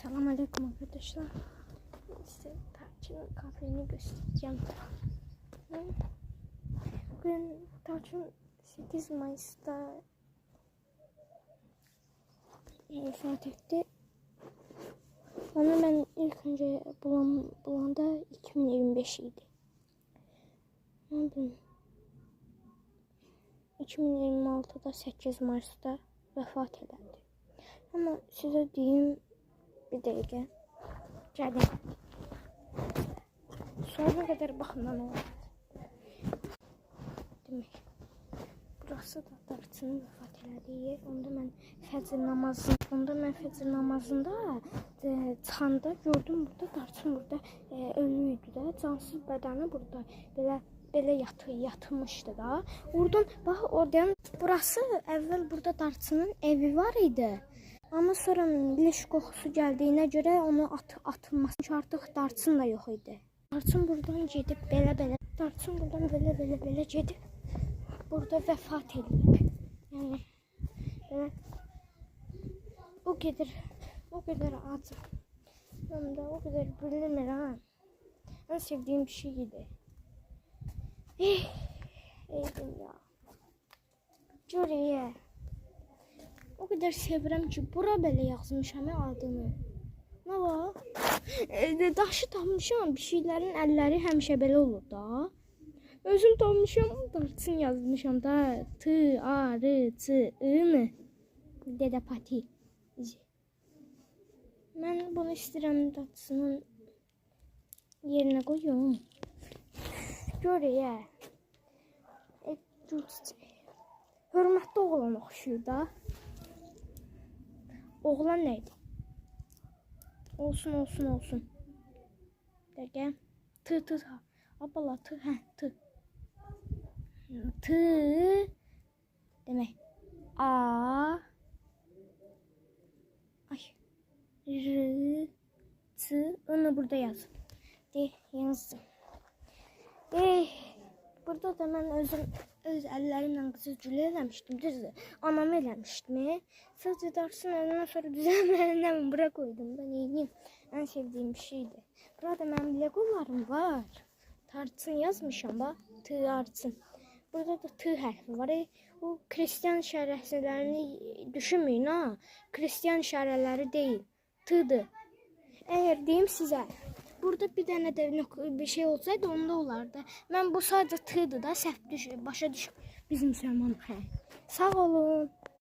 Selamünaleyküm arkadaşlar. Size Tarçın kafeni göstereceğim. Bugün Tarçın 8 Mayıs'ta vefat etti. Onu ben ilk önce bulanda 2025 idi. 2026'da 8 Mayıs'ta vefat edendi. Ama size diyeyim bir dəqiqə. Gəlin. Sonuna kadar baxımdan olur. Demək, burası da Tarçının vefat elədiyi yer. Onda mən fəcr namazında çıxanda gördüm burada Tarçın burada ölü idi də. Cansız bədəni burada belə yatmışdı da. Oradan bax oradan burası əvvəl burada Tarçının evi var idi. Amma sonra leş qoxusu gəldiyinə görə onu atılması üçün artıq Tarçın da yox idi. Tarçın buradan gedib belə Tarçın buradan belə gedib burada vəfat edib. Yəni o qədər acı. Həm də o qədər bilmirəm. Ən sevdiyim bir şey idi. Ey dünya. Görəyə. O kadar sevirəm ki, bura belə yazmışam adını. Nə var? Daşı tapmışam, bir şeylərin əlləri həmişə belə olur da. Özüm tapmışam, Tarçın yazmışam da. T-A-R-C-I-N. Dədə Pati. Mən bunu istəyirəm Tarçının yerinə qoyum. Görəyə. Hörmətli oğlan oxşuyur da. Oğlan neydi? Olsun. Dəqiqə. T. Abala T. T. T. Demək. A. Ay. R. T. Onu burada yaz. Yazdım. Burada da mən öz əllərimlə qızı gül eləmişdim, düzdür. Anam eləmişdim. Sadəcə Tarçın əlindən sonra düzəlməyəndən bura qoydum da, neyim? Ən sevdiyim bir şeydir. Burada mənim legolarım var. Tarçın yazmışam da, Tarçın. Burada da T hərfi var. O Kristian işarələrini düşünməyin ha. Kristian işarələri deyil. T'dır. Əgər deyim sizə, burada bir dənə də bir şey olsaydı onda olardı. Mən bu sadəcə T'dır da, səhv başa düşüb bizim müsəlman xəyir. Sağ olun.